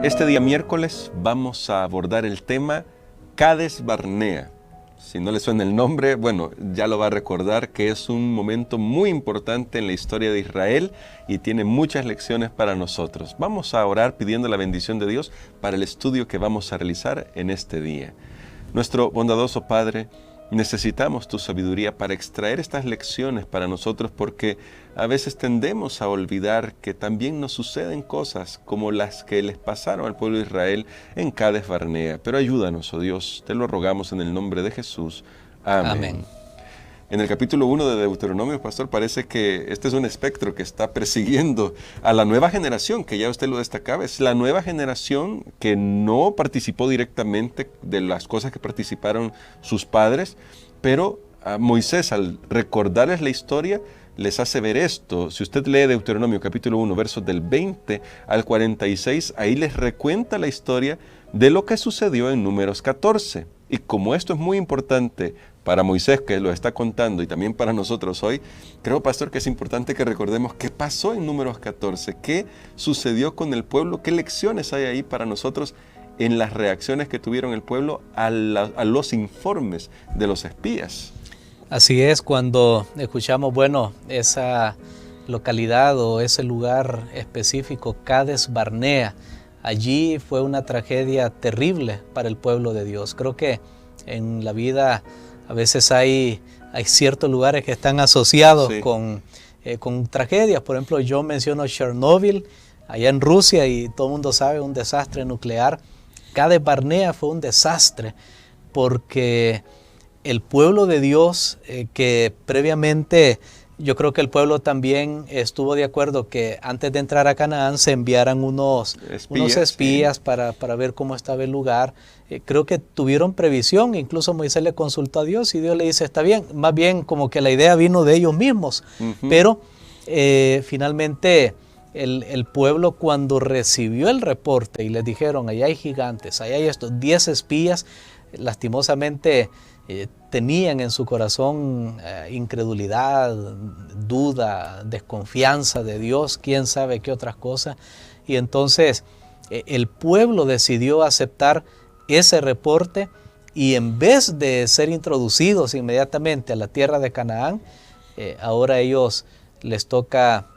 Este día miércoles vamos a abordar el tema Cades Barnea. Si no le suena el nombre, bueno, ya lo va a recordar que es un momento muy importante en la historia de Israel y tiene muchas lecciones para nosotros. Vamos a orar pidiendo la bendición de Dios para el estudio que vamos a realizar en este día. Nuestro bondadoso Padre, necesitamos tu sabiduría para extraer estas lecciones para nosotros, porque a veces tendemos a olvidar que también nos suceden cosas como las que les pasaron al pueblo de Israel en Cades Barnea. Pero ayúdanos, oh Dios, te lo rogamos en el nombre de Jesús. Amén. Amén. En el capítulo 1 de Deuteronomio, pastor, parece que este es un espectro que está persiguiendo a la nueva generación, que ya usted lo destacaba. Es la nueva generación que no participó directamente de las cosas que participaron sus padres, pero a Moisés, al recordarles la historia, les hace ver esto. Si usted lee Deuteronomio capítulo 1, versos del 20 al 46, ahí les recuenta la historia de lo que sucedió en Números 14. Y como esto es muy importante para Moisés, que lo está contando, y también para nosotros hoy, creo, pastor, que es importante que recordemos qué pasó en Números 14, qué sucedió con el pueblo, qué lecciones hay ahí para nosotros en las reacciones que tuvieron el pueblo a los informes de los espías. Así es, cuando escuchamos, esa localidad o ese lugar específico, Cades Barnea, allí fue una tragedia terrible para el pueblo de Dios. Creo que en la vida a veces hay ciertos lugares que están asociados con tragedias. Por ejemplo, yo menciono Chernobyl, allá en Rusia, y todo el mundo sabe, un desastre nuclear. Cades Barnea fue un desastre porque el pueblo de Dios, que previamente yo creo que el pueblo también estuvo de acuerdo que antes de entrar a Canaán se enviaran unos espías para ver cómo estaba el lugar. Creo que tuvieron previsión, incluso Moisés le consultó a Dios y Dios le dice, está bien, más bien como que la idea vino de ellos mismos. Pero finalmente el pueblo, cuando recibió el reporte y les dijeron, allá hay gigantes, allá hay estos 10 espías, lastimosamente tenían en su corazón incredulidad, duda, desconfianza de Dios, quién sabe qué otras cosas. Y entonces el pueblo decidió aceptar ese reporte, y en vez de ser introducidos inmediatamente a la tierra de Canaán, ahora a ellos les toca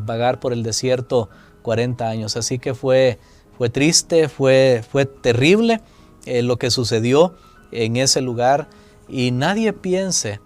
vagar por el desierto 40 años. Así que fue triste, fue terrible lo que sucedió en ese lugar, y nadie piense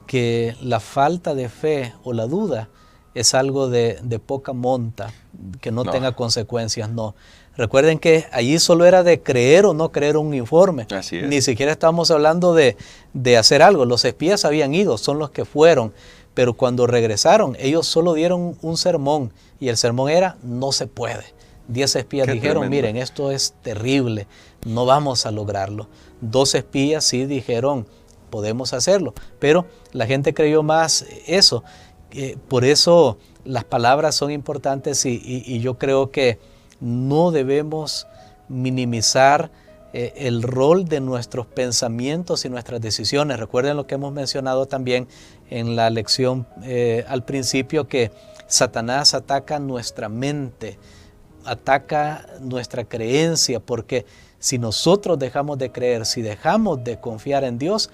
que la falta de fe o la duda es algo de poca monta, que no tenga consecuencias. No. Recuerden que allí solo era de creer o no creer un informe. Así es. Ni siquiera estamos hablando de hacer algo. Los espías habían ido, son los que fueron, pero cuando regresaron ellos solo dieron un sermón, y el sermón era, no se puede. 10 espías dijeron, miren, esto es terrible, no vamos a lograrlo. 2 espías sí dijeron, podemos hacerlo, pero la gente creyó más eso. Por eso las palabras son importantes, y yo creo que no debemos minimizar el rol de nuestros pensamientos y nuestras decisiones. Recuerden lo que hemos mencionado también en la lección al principio, que Satanás ataca nuestra mente, ataca nuestra creencia, porque si nosotros dejamos de creer, si dejamos de confiar en Dios,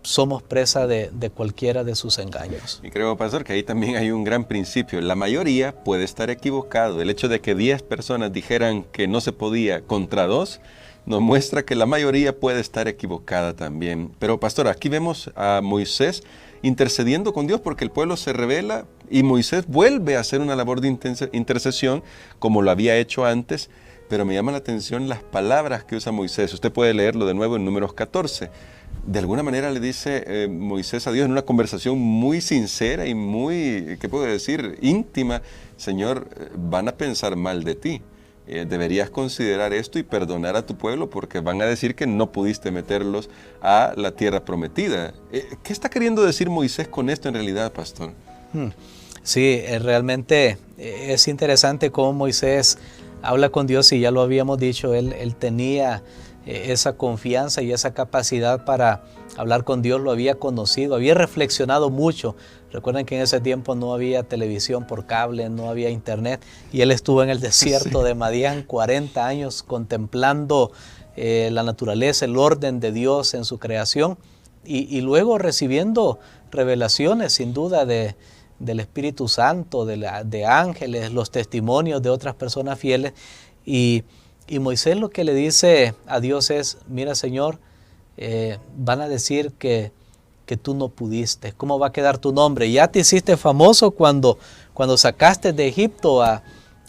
somos presa de cualquiera de sus engaños. Y creo, pastor, que ahí también hay un gran principio. La mayoría puede estar equivocado. El hecho de que 10 personas dijeran que no se podía contra 2 nos muestra que la mayoría puede estar equivocada también. Pero, pastor, aquí vemos a Moisés intercediendo con Dios porque el pueblo se rebela, y Moisés vuelve a hacer una labor de intercesión como lo había hecho antes. Pero me llama la atención las palabras que usa Moisés. Usted puede leerlo de nuevo en Números 14. De alguna manera le dice Moisés a Dios en una conversación muy sincera y muy, ¿qué puedo decir?, íntima. Señor, van a pensar mal de ti. Deberías considerar esto y perdonar a tu pueblo, porque van a decir que no pudiste meterlos a la tierra prometida. ¿Qué está queriendo decir Moisés con esto en realidad, pastor? Sí, realmente es interesante cómo Moisés habla con Dios, y ya lo habíamos dicho, él tenía esa confianza y esa capacidad para hablar con Dios, lo había conocido, había reflexionado mucho. Recuerden que en ese tiempo no había televisión por cable, no había internet, y él estuvo en el desierto de Madián 40 años contemplando la naturaleza, el orden de Dios en su creación, y luego recibiendo revelaciones sin duda del Espíritu Santo, de ángeles, los testimonios de otras personas fieles. Y Moisés lo que le dice a Dios es: mira, Señor, van a decir que tú no pudiste. ¿Cómo va a quedar tu nombre? Ya te hiciste famoso cuando sacaste de Egipto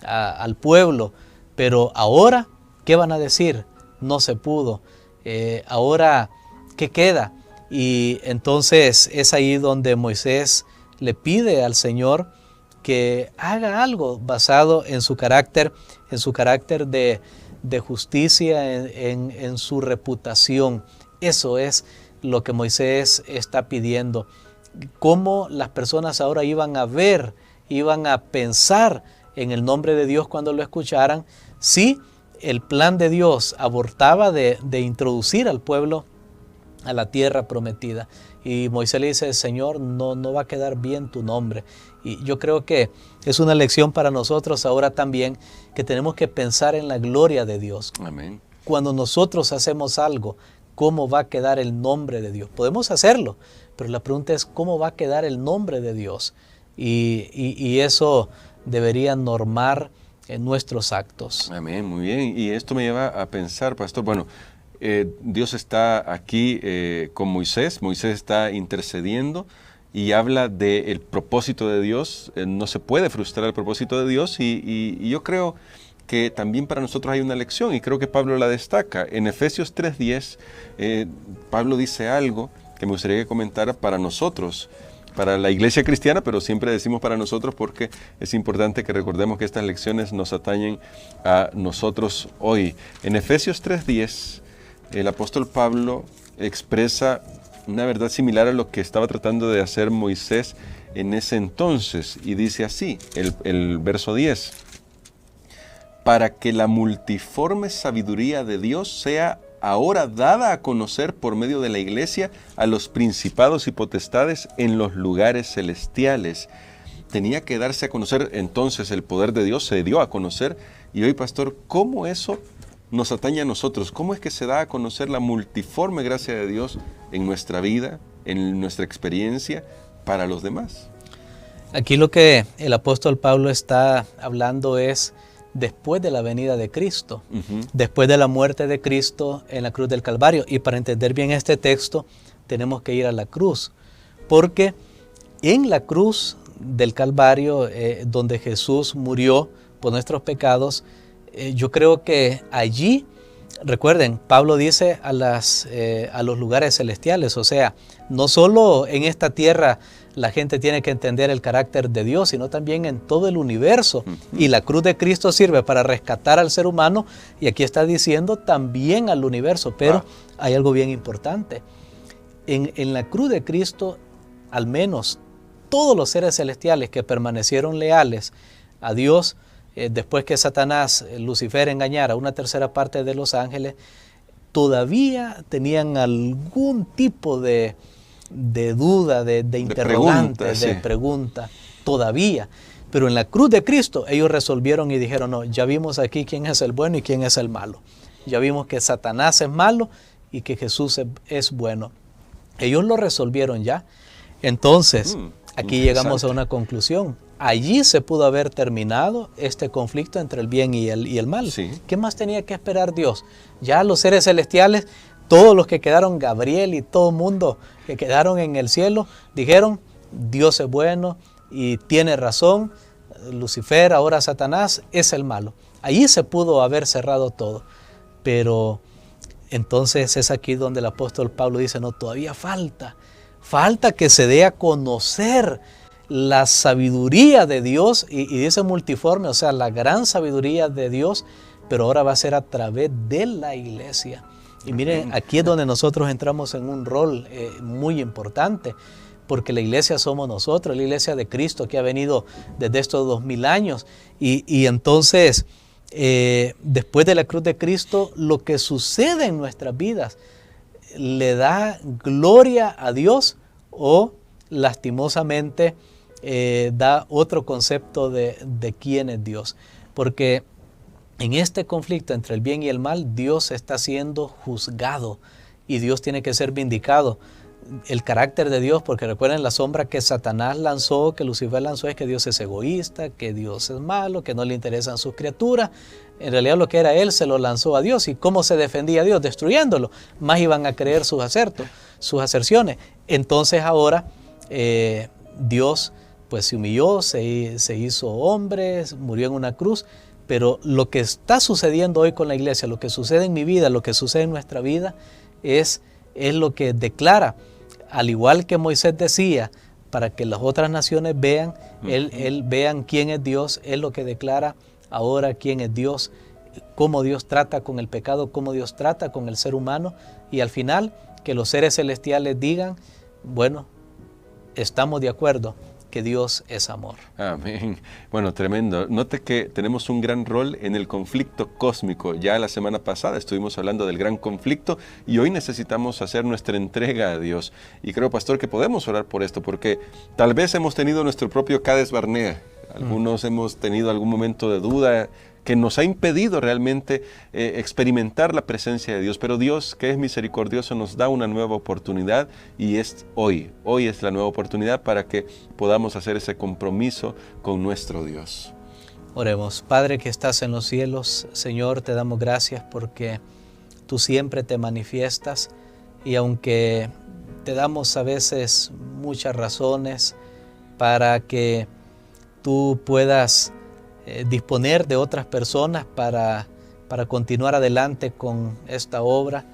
al pueblo, pero ahora, ¿qué van a decir? No se pudo. Ahora, ¿qué queda? Y entonces es ahí donde Moisés le pide al Señor que haga algo basado en su carácter de justicia, en su reputación. Eso es lo que Moisés está pidiendo. Cómo las personas ahora iban a ver, iban a pensar en el nombre de Dios cuando lo escucharan, si el plan de Dios abortaba de introducir al pueblo a la tierra prometida. Y Moisés le dice: Señor, no va a quedar bien tu nombre. Y yo creo que es una lección para nosotros ahora también, que tenemos que pensar en la gloria de Dios. Amén. Cuando nosotros hacemos algo, ¿cómo va a quedar el nombre de Dios? Podemos hacerlo, pero la pregunta es: ¿cómo va a quedar el nombre de Dios? Y eso debería normar en nuestros actos. Amén, muy bien. Y esto me lleva a pensar, pastor, bueno, Dios está aquí con Moisés. Moisés está intercediendo y habla del propósito de Dios. No se puede frustrar el propósito de Dios, y yo creo que también para nosotros hay una lección, y creo que Pablo la destaca. En Efesios 3:10, Pablo dice algo que me gustaría que comentara para nosotros, para la iglesia cristiana, pero siempre decimos para nosotros porque es importante que recordemos que estas lecciones nos atañen a nosotros hoy. En Efesios 3:10, el apóstol Pablo expresa una verdad similar a lo que estaba tratando de hacer Moisés en ese entonces, y dice así, el verso 10: para que la multiforme sabiduría de Dios sea ahora dada a conocer por medio de la iglesia a los principados y potestades en los lugares celestiales. Tenía que darse a conocer entonces el poder de Dios, se dio a conocer. Y hoy, pastor, ¿cómo eso nos atañe a nosotros? ¿Cómo es que se da a conocer la multiforme gracia de Dios en nuestra vida, en nuestra experiencia, para los demás? Aquí lo que el apóstol Pablo está hablando es después de la venida de Cristo, después de la muerte de Cristo en la cruz del Calvario. Y para entender bien este texto tenemos que ir a la cruz, porque en la cruz del Calvario, donde Jesús murió por nuestros pecados, yo creo que allí, recuerden, Pablo dice a los lugares celestiales, o sea, no solo en esta tierra la gente tiene que entender el carácter de Dios, sino también en todo el universo. Y la cruz de Cristo sirve para rescatar al ser humano, y aquí está diciendo también al universo. Pero hay algo bien importante. En la cruz de Cristo, al menos todos los seres celestiales que permanecieron leales a Dios, después que Satanás, Lucifer, engañara a una tercera parte de los ángeles, todavía tenían algún tipo de duda, de interrogante, de pregunta, todavía. Pero en la cruz de Cristo ellos resolvieron y dijeron: no, ya vimos aquí quién es el bueno y quién es el malo. Ya vimos que Satanás es malo y que Jesús es bueno. Ellos lo resolvieron ya. Entonces, aquí llegamos a una conclusión. Allí se pudo haber terminado este conflicto entre el bien y el mal. Sí. ¿Qué más tenía que esperar Dios? Ya los seres celestiales, todos los que quedaron, Gabriel y todo el mundo que quedaron en el cielo, dijeron: Dios es bueno y tiene razón, Lucifer, ahora Satanás, es el malo. Allí se pudo haber cerrado todo. Pero entonces es aquí donde el apóstol Pablo dice: no, todavía falta que se dé a conocer la sabiduría de Dios, y dice multiforme, o sea, la gran sabiduría de Dios, pero ahora va a ser a través de la iglesia. Y miren, aquí es donde nosotros entramos en un rol muy importante, porque la iglesia somos nosotros, la iglesia de Cristo que ha venido desde estos 2000 años. Y entonces después de la cruz de Cristo, lo que sucede en nuestras vidas le da gloria a Dios o lastimosamente da otro concepto de quién es Dios. Porque en este conflicto entre el bien y el mal, Dios está siendo juzgado y Dios tiene que ser vindicado. El carácter de Dios, porque recuerden la sombra que Satanás lanzó, que Lucifer lanzó, es que Dios es egoísta, que Dios es malo, que no le interesan sus criaturas. En realidad lo que era él se lo lanzó a Dios. ¿Y cómo se defendía Dios? Destruyéndolo. Más iban a creer sus aserciones. Entonces ahora Dios pues se humilló, se hizo hombre, murió en una cruz. Pero lo que está sucediendo hoy con la iglesia, lo que sucede en mi vida, lo que sucede en nuestra vida, es lo que declara, al igual que Moisés decía, para que las otras naciones vean, él vean quién es Dios, es lo que declara ahora quién es Dios, cómo Dios trata con el pecado, cómo Dios trata con el ser humano, y al final que los seres celestiales digan, bueno, estamos de acuerdo que Dios es amor. Amén. Bueno, tremendo. Note que tenemos un gran rol en el conflicto cósmico. Ya la semana pasada estuvimos hablando del gran conflicto y hoy necesitamos hacer nuestra entrega a Dios. Y creo, pastor, que podemos orar por esto, porque tal vez hemos tenido nuestro propio Cades Barnea. Algunos hemos tenido algún momento de duda que nos ha impedido realmente experimentar la presencia de Dios. Pero Dios, que es misericordioso, nos da una nueva oportunidad y es hoy. Hoy es la nueva oportunidad para que podamos hacer ese compromiso con nuestro Dios. Oremos. Padre que estás en los cielos, Señor, te damos gracias porque tú siempre te manifiestas y aunque te damos a veces muchas razones para que tú puedas disponer de otras personas para continuar adelante con esta obra,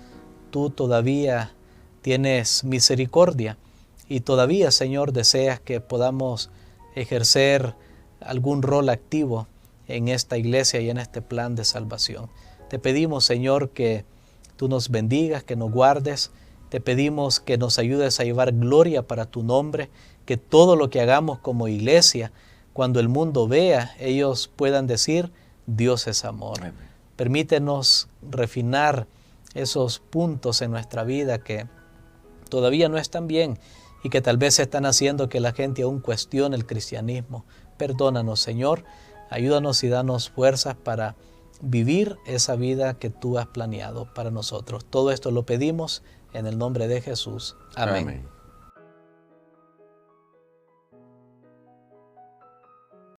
tú todavía tienes misericordia y todavía, Señor, deseas que podamos ejercer algún rol activo en esta iglesia y en este plan de salvación. Te pedimos, Señor, que tú nos bendigas, que nos guardes. Te pedimos que nos ayudes a llevar gloria para tu nombre, que todo lo que hagamos como iglesia, cuando el mundo vea, ellos puedan decir, Dios es amor. Amén. Permítenos refinar esos puntos en nuestra vida que todavía no están bien y que tal vez están haciendo que la gente aún cuestione el cristianismo. Perdónanos, Señor, ayúdanos y danos fuerzas para vivir esa vida que tú has planeado para nosotros. Todo esto lo pedimos en el nombre de Jesús. Amén. Amén.